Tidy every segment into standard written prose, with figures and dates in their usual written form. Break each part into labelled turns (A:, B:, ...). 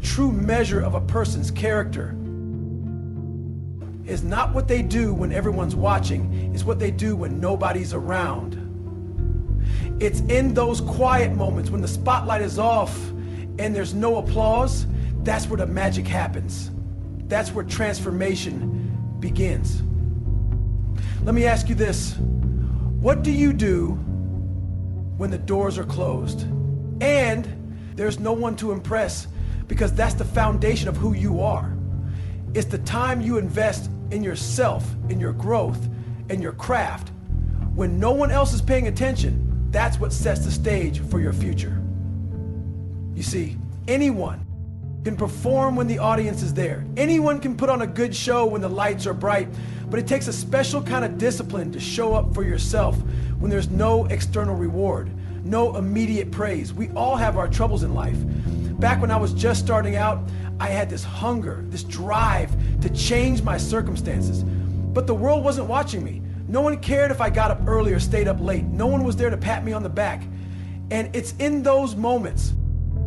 A: true measure of a person's character is not what they do when everyone's watching, it's what they do when nobody's around. It's in those quiet moments when the spotlight is off and there's no applause, that's where the magic happens. That's where transformation begins. Let me ask you this. What do you do when the doors are closed and there's no one to impress? Because that's the foundation of who you are. It's the time you invest in yourself, in your growth, and your craft. When no one else is paying attention, that's what sets the stage for your future. You see, anyone can perform when the audience is there. Anyone can put on a good show when the lights are bright, but it takes a special kind of discipline to show up for yourself when there's no external reward, no immediate praise. We all have our troubles in life. Back when I was just starting out, I had this hunger, this drive to change my circumstances. But the world wasn't watching me. No one cared if I got up early or stayed up late. No one was there to pat me on the back. And it's in those moments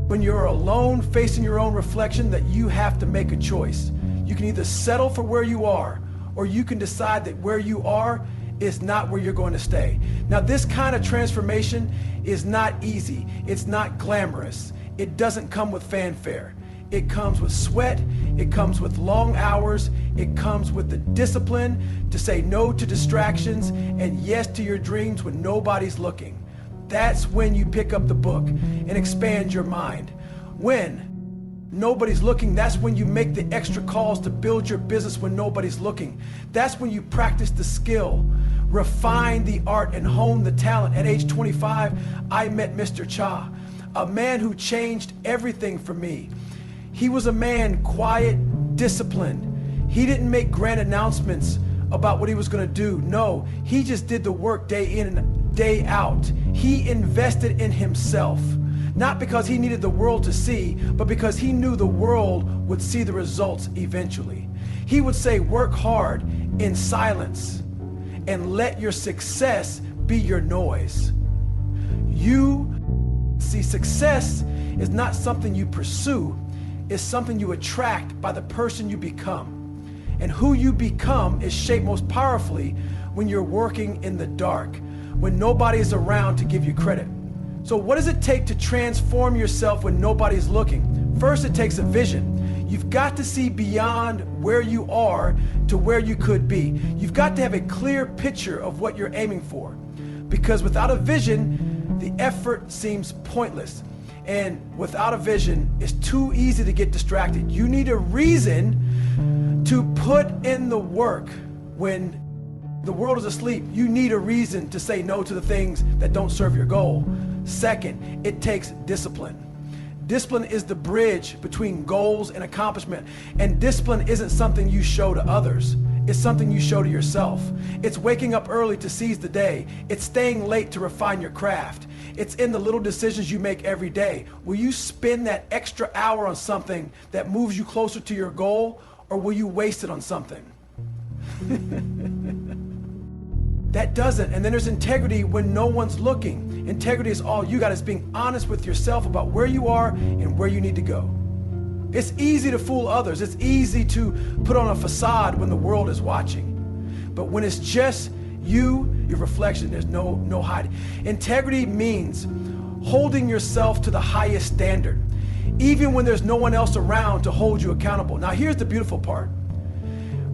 A: when you're alone facing your own reflection that you have to make a choice. You can either settle for where you are, or you can decide that where you are is not where you're going to stay. Now, this kind of transformation is not easy. It's not glamorous. It doesn't come with fanfare. It comes with sweat. It comes with long hours. It comes with the discipline to say no to distractions and yes to your dreams when nobody's looking. That's when you pick up the book and expand your mind. When nobody's looking, that's when you make the extra calls to build your business when nobody's looking. That's when you practice the skill, refine the art, and hone the talent. At age 25, I met Mr. Cha, a man who changed everything for me. He was a man quiet, disciplined. He didn't make grand announcements about what he was going to do. No, he just did the work day in and day out. He invested in himself, not because he needed the world to see, but because he knew the world would see the results eventually. He would say, work hard in silence and let your success be your noise. See, success is not something you pursue, it's something you attract by the person you become. And who you become is shaped most powerfully when you're working in the dark, when nobody is around to give you credit. So what does it take to transform yourself when nobody's looking? First, it takes a vision. You've got to see beyond where you are to where you could be. You've got to have a clear picture of what you're aiming for. Because without a vision, the effort seems pointless. And without a vision, it's too easy to get distracted. You need a reason to put in the work when the world is asleep. You need a reason to say no to the things that don't serve your goal. Second, it takes discipline. Discipline is the bridge between goals and accomplishment. And discipline isn't something you show to others. It's something you show to yourself. It's waking up early to seize the day. It's staying late to refine your craft. It's in the little decisions you make every day. Will you spend that extra hour on something that moves you closer to your goal, or will you waste it on something that doesn't? And then there's integrity when no one's looking. Integrity is all you got, is being honest with yourself about where you are and where you need to go. It's easy to fool others. It's easy to put on a facade when the world is watching. But when it's just you, your reflection, there's no hiding. Integrity means holding yourself to the highest standard, even when there's no one else around to hold you accountable. Now, here's the beautiful part.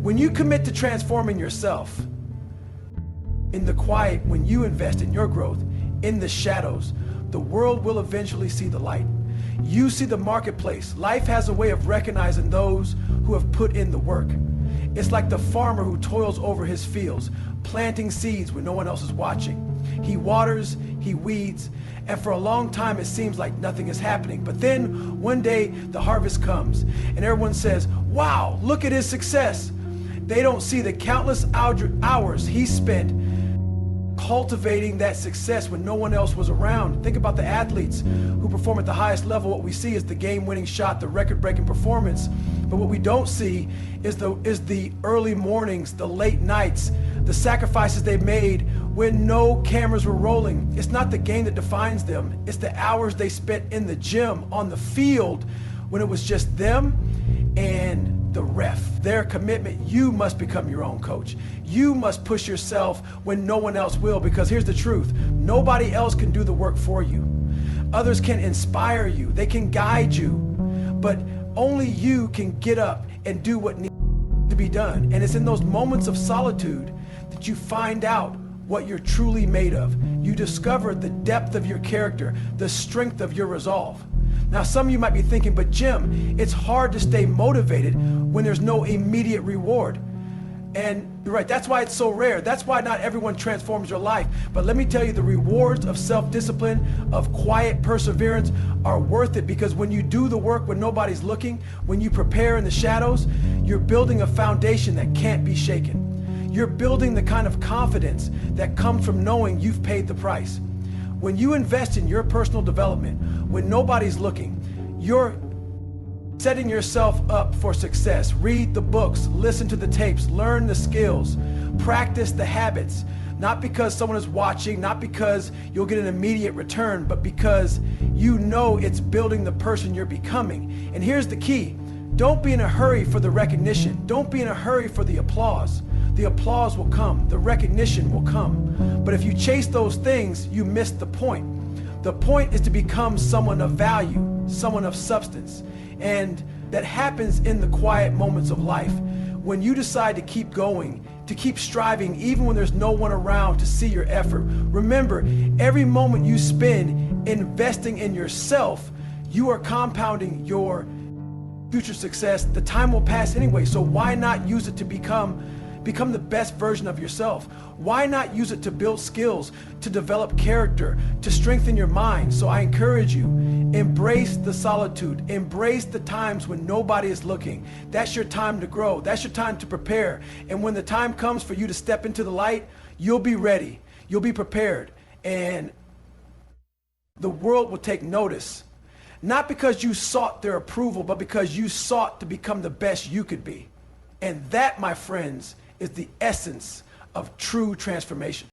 A: When you commit to transforming yourself, in the quiet, when you invest in your growth, in the shadows, the world will eventually see the light. You see the marketplace. Life has a way of recognizing those who have put in the work. It's like the farmer who toils over his fields, planting seeds when no one else is watching. He waters, he weeds, and for a long time it seems like nothing is happening. But then one day the harvest comes and everyone says, wow, look at his success. They don't see the countless hours he spent cultivating that success when no one else was around. Think about the athletes who perform at the highest level. What we see is the game-winning shot, the record-breaking performance. But what we don't see is the early mornings, the late nights, the sacrifices they made when no cameras were rolling. It's not the game that defines them. It's the hours they spent in the gym, on the field, when it was just them and the ref. Their commitment, you must become your own coach. You must push yourself when no one else will, because here's the truth. Nobody else can do the work for you. Others can inspire you. They can guide you. But only you can get up and do what needs to be done. And it's in those moments of solitude that you find out what you're truly made of. You discover the depth of your character, the strength of your resolve. Now, some of you might be thinking, but Jim, it's hard to stay motivated when there's no immediate reward. And you're right, that's why it's so rare. That's why not everyone transforms your life. But let me tell you, the rewards of self-discipline, of quiet perseverance are worth it, because when you do the work when nobody's looking, when you prepare in the shadows, you're building a foundation that can't be shaken. You're building the kind of confidence that comes from knowing you've paid the price. When you invest in your personal development, when nobody's looking, you're setting yourself up for success. Read the books, listen to the tapes, learn the skills, practice the habits, not because someone is watching, not because you'll get an immediate return, but because you know it's building the person you're becoming. And here's the key. Don't be in a hurry for the recognition. Don't be in a hurry for the applause. The applause will come. The recognition will come. But if you chase those things, you miss the point. The point is to become someone of value, someone of substance. And that happens in the quiet moments of life. When you decide to keep going, to keep striving, even when there's no one around to see your effort. Remember, every moment you spend investing in yourself, you are compounding your future success. The time will pass anyway, so why not use it to become the best version of yourself? Why not use it to build skills, to develop character, to strengthen your mind? So I encourage you, embrace the solitude, embrace the times when nobody is looking. That's your time to grow. That's your time to prepare. And when the time comes for you to step into the light, you'll be ready. You'll be prepared. And the world will take notice. Not because you sought their approval, but because you sought to become the best you could be. And that, my friends, is the essence of true transformation.